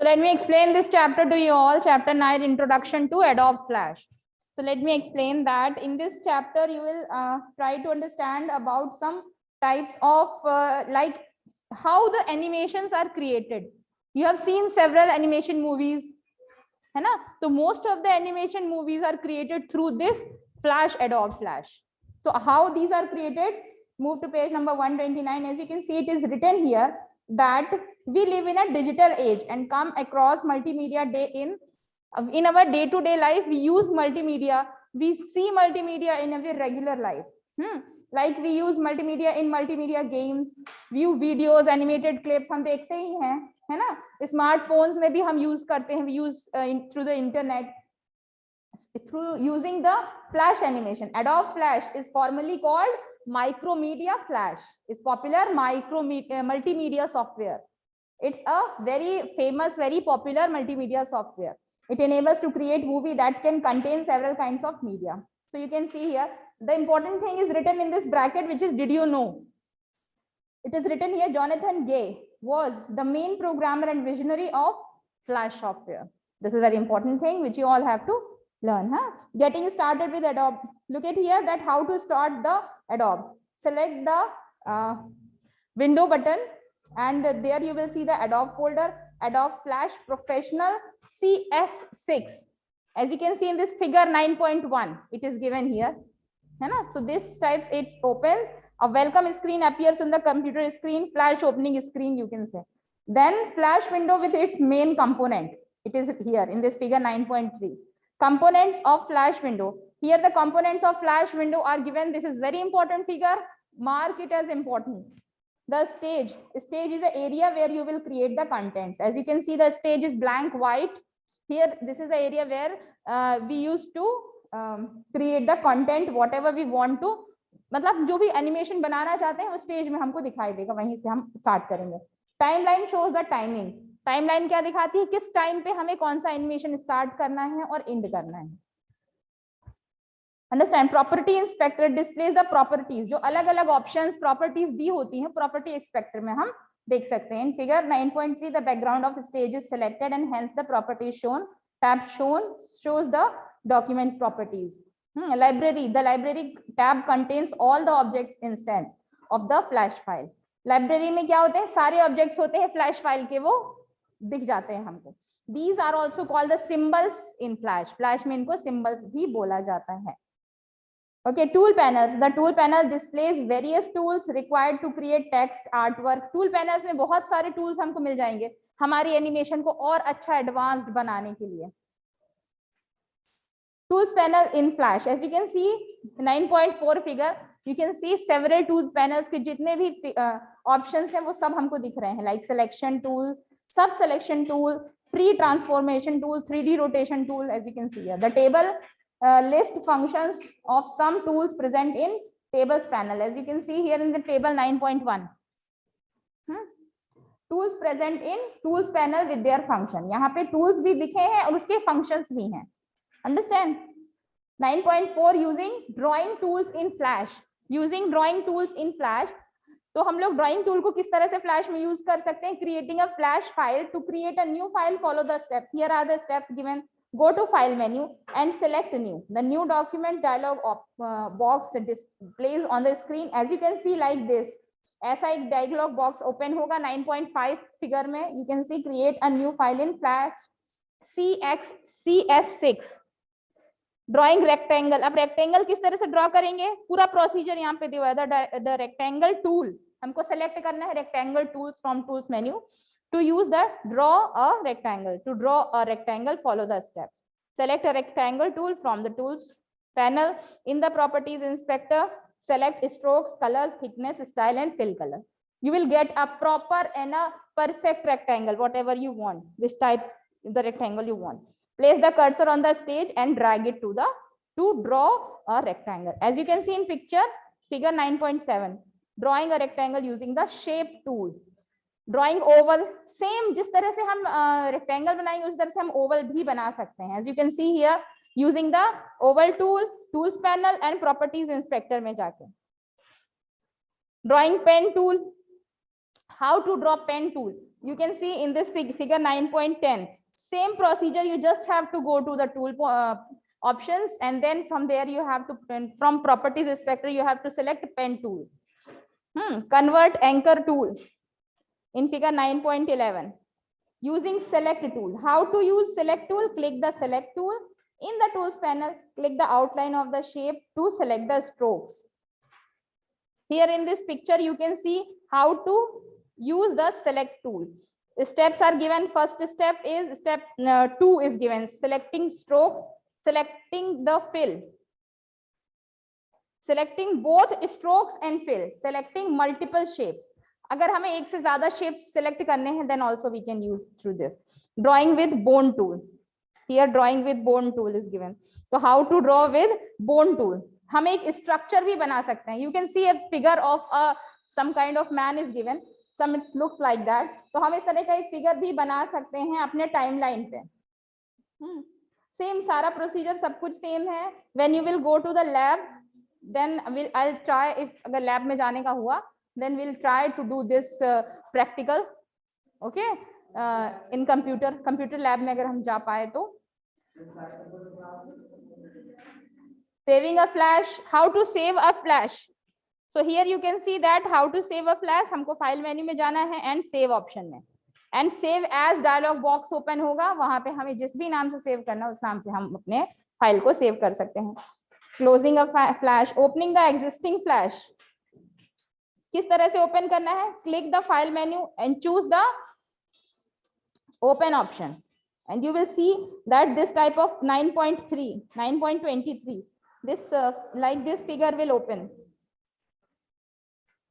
So let me explain this chapter to you all, chapter 9, Introduction to Adobe Flash. So let me explain that in this chapter, you will try to understand about some types of like how the animations are created. You have seen several animation movies, है ना? So most of the animation movies are created through this Flash, Adobe Flash. So how these are created? Move to page number 129. As you can see, it is written here that we live in a digital age and come across multimedia in our day-to-day life. We use multimedia. We see multimedia in our regular life. Like we use multimedia in multimedia games, view videos, animated clips. हम देखते ही हैं, है ना? Smartphones में भी हम use करते हैं. We use through the internet, through using the Flash animation. Adobe Flash is formerly called Micromedia Flash. It's popular multimedia software. It's a very famous, very popular multimedia software. It enables to create movie that can contain several kinds of media. So you can see here, the important thing is written in this bracket, which is, did you know? It is written here, Jonathan Gay was the main programmer and visionary of Flash software. This is a very important thing which you all have to learn. Getting started with Adobe. Look at here that how to start the Adobe. Select the window button, and there you will see the Adobe folder, Adobe Flash Professional CS6. As you can see in this figure 9.1, it is given here. So this types, it opens, a welcome screen appears on the computer screen, Flash opening screen, you can say. Then Flash window with its main component. It is here in this figure 9.3. Components of Flash window. Here the components of Flash window are given. This is very important figure. Mark it as important. The stage. Stage is the area where you will create the contents. As you can see, the stage is blank white. Here, this is the area where we used to create the content, whatever we want to. मतलब जो भी animation बनाना चाहते हैं वो stage में हमको दिखाई देगा, वहीं से हम स्टार्ट करेंगे. Timeline shows the timing. Timeline क्या दिखाती है, किस टाइम पे हमें कौन सा एनिमेशन स्टार्ट करना है और एंड करना है. Understand. Property inspector displays the properties. जो अलग अलग ऑप्शंस प्रॉपर्टीज दी होती हैं प्रॉपर्टी इंस्पेक्टर में हम देख सकते हैं. In figure 9.3 the background of stage is selected and hence the property shown. Tab shown shows the document properties. Library. The library tab contains all the objects instance of the flash file. Library में क्या होते हैं, सारे objects होते हैं flash file के, वो दिख जाते हैं हमको. These are also called the symbols in flash. Flash में इनको symbols भी बोला जाता है. Okay, tool panels. The tool panel displays various tools required to create text, artwork. Tool panels में बहुत सारे tools हमको मिल जाएंगे हमारी एनिमेशन को और अच्छा एडवांस्ड बनाने के लिए. Tools panel in Flash. As you can see, 9.4 figure, you can see several tool panels के जितने भी options हैं वो सब हमको दिख रहे हैं. Like selection tool, sub selection tool, free transformation tool, 3D rotation tool. As you can see here, the table list functions of some tools present in tables panel. As you can see here in the table 9.1. Tools present in tools panel with their function. यहाँ पे tools भी दिखे हैं और उसके functions भी हैं. Understand? 9.4 using drawing tools in Flash. Using drawing tools in Flash. तो हम लोग drawing tool को किस तरह से Flash में use कर सकते हैं? Creating a Flash file. To create a new file, follow the steps. Here are the steps given. Go to File menu and select New. The New Document dialog box displays on the screen. As you can see, like this. ऐसा एक dialog box open होगा 9.5 figure में. You can see create a new file in Flash CS6. Drawing rectangle. अब rectangle किस तरह से draw करेंगे, पूरा प्रोसीजर यहाँ पे दिया है. द रेक्टेंगल टूल हमको सेलेक्ट करना है. Rectangle tools from tools menu. To use the draw a rectangle. To draw a rectangle follow the steps. Select a rectangle tool from the tools panel. In the properties inspector select strokes, colors, thickness, style and fill color. You will get a proper and a perfect rectangle, whatever you want, which type the rectangle you want. Place the cursor on the stage and drag it to draw a rectangle. As you can see in picture, figure 9.7, drawing a rectangle using the shape tool. Drawing oval, same जिस तरह से हम rectangle बनाएंगे उस तरह से हम oval भी बना सकते हैं. As you can see here, using the oval tool, tools panel and properties inspector में जाके. Drawing pen tool, How to draw pen tool? You can see in this figure 9.10. Same procedure. You just have to go to the tool options, and then from there you have to print from properties inspector. You have to select pen tool. Convert anchor tool in figure 9.11. Using select tool. How to use select tool? Click the select tool. In the tools panel, click the outline of the shape to select the strokes. Here in this picture, you can see how to use the select tool. The steps are given. First step is step 2 is given. Selecting strokes, selecting the fill. Selecting both strokes and fill. Selecting multiple shapes. अगर हमें एक से ज्यादा shapes select करने हैं, then also we can use through this. Drawing with bone tool. Here drawing with bone tool is given. So how to draw with bone tool? हम एक structure भी बना सकते हैं. You can see a figure of some kind of man is given. Some it looks like that. तो हम इस तरह का एक figure भी बना सकते हैं अपने timeline पे. Same सारा procedure सब कुछ same है. When you will go to the lab, then I'll try, if अगर lab में जाने का हुआ, then we'll try to do this practical. Okay, in computer lab में अगर हम जा पाए तो. Saving a flash. How to save a flash? So here you can see that how to save a flash. हमको file menu में जाना है and save option में. And save as dialog box open होगा. वहां पे हमें जिस भी नाम से save करना उस नाम से हम अपने फाइल को सेव कर सकते हैं. Closing a flash. Opening the existing flash. किस तरह से ओपन करना है? Click the file menu and choose the open option, and you will see that this type of 9.3, 9.23, this like this figure will open.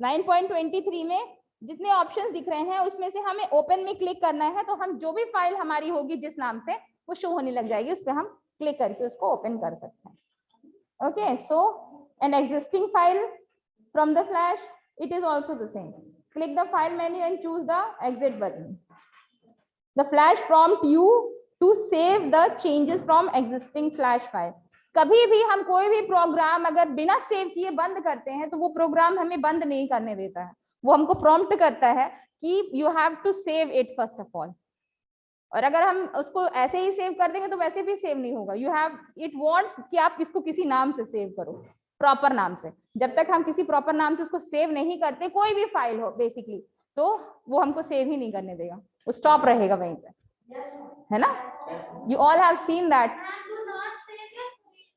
9.23 में जितने options दिख रहे हैं उसमें से हमें ओपन में क्लिक करना है, तो हम जो भी फाइल हमारी होगी जिस नाम से वो शो होने लग जाएगी, उस पर हम क्लिक करके उसको ओपन कर सकते हैं. Okay, so an existing file from the flash, it is also the same. Click the file menu and choose the exit button. The flash prompt you to save the changes from existing flash file. कभी भी हम कोई भी programme अगर बिना save किए बंद करते हैं तो वो प्रोग्राम हमें बंद नहीं करने देता है. वो हमको प्रॉम्प्ट करता है कि you have to save it first of all. और अगर हम उसको ऐसे ही सेव कर देंगे तो वैसे भी सेव नहीं होगा. यू हैव, इट वांट्स कि आप इसको किसी नाम से सेव करो, प्रॉपर नाम से. जब तक हम किसी प्रॉपर नाम से उसको सेव नहीं करते, कोई भी फाइल हो बेसिकली, तो वो हमको सेव ही नहीं करने देगा, वो स्टॉप रहेगा वहीं पे, है ना. You all have seen that.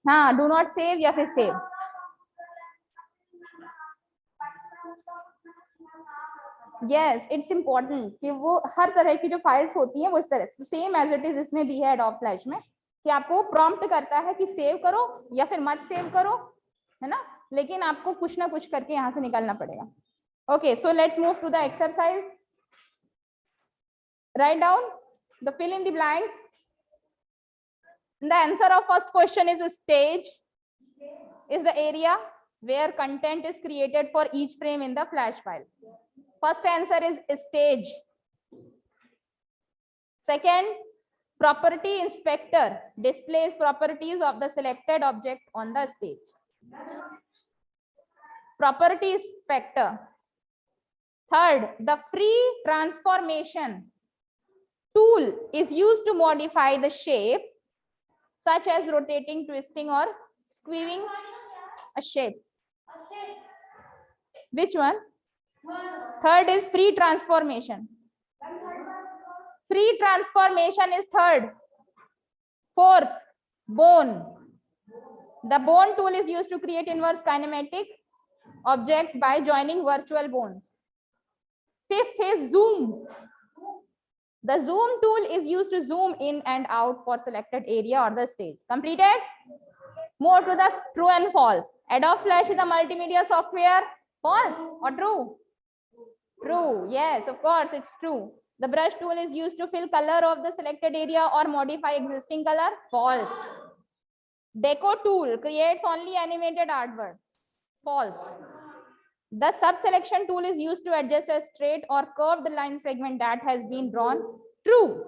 हाँ, डू नॉट सेव या फिर सेव. Yes, it's important कि वो हर तरह की जो फाइल्स होती हैं वो इस तरह सेम एज इट इज इसमें भी है एडोब फ्लैश में, कि आपको प्रॉम्प्ट करता है कि सेव करो या फिर मत सेव करो, है ना. लेकिन आपको कुछ ना कुछ करके यहाँ से निकलना पड़ेगा. Okay, so let's move to the exercise. Write down the fill in the blanks. The answer of first question is stage is the area where content is created for each frame in the flash file. First answer is stage. Second, property inspector displays properties of the selected object on the stage. Property inspector. Third, the free transformation tool is used to modify the shape, such as rotating, twisting, or skewing a shape. Which one? Third is free transformation. Free transformation is third. Fourth, bone. The bone tool is used to create inverse kinematic object by joining virtual bones. Fifth is zoom. The zoom tool is used to zoom in and out for selected area or the stage. Completed? More to the true and false. Adobe Flash is a multimedia software. False or true? True. Yes, of course, it's true. The brush tool is used to fill color of the selected area or modify existing color. False. Deco tool creates only animated artworks. False. The subselection tool is used to adjust a straight or curved line segment that has been drawn. True.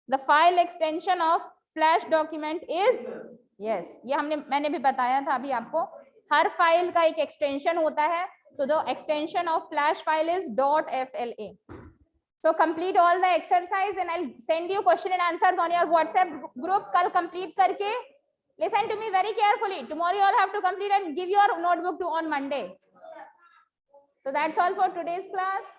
The file extension of Flash document is, yes, ये मैंने भी बताया था अभी आपको, हर file का एक extension होता है, तो the extension of flash file is .fla. So complete all the exercise and I'll send you question and answers on your WhatsApp group. कल complete करके, listen to me very carefully. Tomorrow you all have to complete and give your notebook to on Monday. So that's all for today's class.